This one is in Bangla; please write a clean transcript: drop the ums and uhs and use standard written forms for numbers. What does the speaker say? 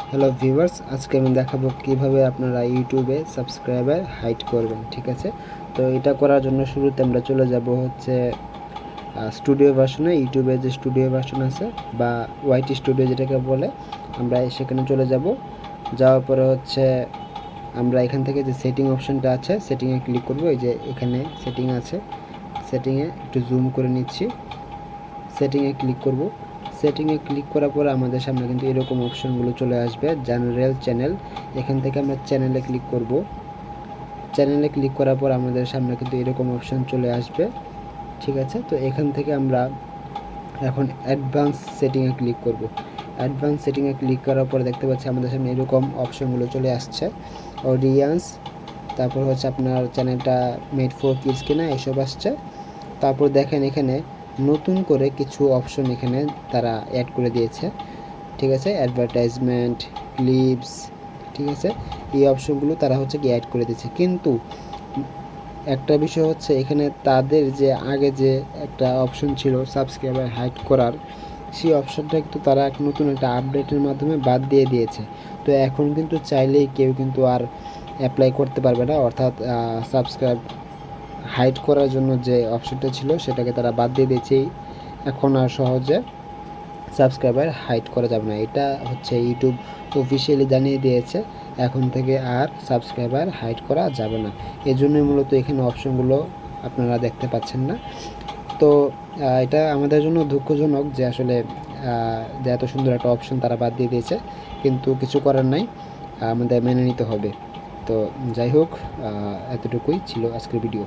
হ্যালো ভিউয়ার্স, আজকে আমি দেখাবো কিভাবে আপনারা ইউটিউবে সাবস্ক্রাইবার হাইড করবেন। ঠিক আছে, তো এটা করার জন্য শুরুতে আমরা চলে যাব হচ্ছে স্টুডিও ভার্সনে। ইউটিউবে যে স্টুডিও ভার্সন আছে বা ওয়াইটি স্টুডিও যেটাকে বলে, আমরা সেখানে চলে যাব। যাওয়ার পরে হচ্ছে আমরা এখান থেকে যে সেটিং অপশনটা আছে সেটিংয়ে ক্লিক করব। এই যে এখানে সেটিং আছে, সেটিংয়ে একটু জুম করে নিচ্ছি, সেটিংয়ে ক্লিক করব। সেটিংয়ে ক্লিক করার পর আমাদের সামনে কিন্তু এরকম অপশনগুলো চলে আসবে। জেনারেল চ্যানেল, এখান থেকে আমরা চ্যানেলে ক্লিক করব। চ্যানেলে ক্লিক করার পর আমাদের সামনে কিন্তু এরকম অপশন চলে আসবে। ঠিক আছে, তো এখান থেকে আমরা এখন অ্যাডভান্স সেটিংয়ে ক্লিক করব। অ্যাডভান্স সেটিংয়ে ক্লিক করার পর দেখতে পাচ্ছি আমাদের সামনে এরকম অপশনগুলো চলে আসছে। অডিয়েন্স, তারপর হচ্ছে আপনার চ্যানেলটা মেড ফর কিডস কিনা এসব আসছে। তারপর দেখেন এখানে নতুন করে কিছু অপশন এখানে তারা অ্যাড করে দিয়েছে। ঠিক আছে, অ্যাডভার্টাইজমেন্ট, ক্লিপস, ঠিক আছে, এই অপশনগুলো তারা হচ্ছে কি অ্যাড করে দিয়েছে। কিন্তু একটা বিষয় হচ্ছে এখানে তাদের যে আগে যে একটা অপশন ছিল সাবস্ক্রাইবার হাইড করার, সেই অপশনটা কিন্তু তারা নতুন একটা আপডেটের মাধ্যমে বাদ দিয়ে দিয়েছে। তো এখন কিন্তু চাইলেই কেউ কিন্তু আর অ্যাপ্লাই করতে পারবে না, অর্থাৎ সাবস্ক্রাইব হাইড করার জন্য যে অপশনটা ছিল সেটাকে তারা বাদ দিয়ে দিয়েছে। এখন আর সহজে সাবস্ক্রাইবার হাইড করা যাবে না, এটা হচ্ছে ইউটিউব অফিসিয়ালি জানিয়ে দিয়েছে। এখন থেকে আর সাবস্ক্রাইবার হাইড করা যাবে না। এজন্যই মূলত এখানে অপশনগুলো আপনারা দেখতে পাচ্ছেন না। তো এটা আমাদের জন্য দুঃখজনক যে আসলে যে এত সুন্দর একটা অপশন তারা বাদ দিয়ে দিয়েছে, কিন্তু কিছু করার নাই, আমাদের মেনে নিতে হবে। তো যাই হোক, এতটুকুই ছিল আজকের ভিডিও।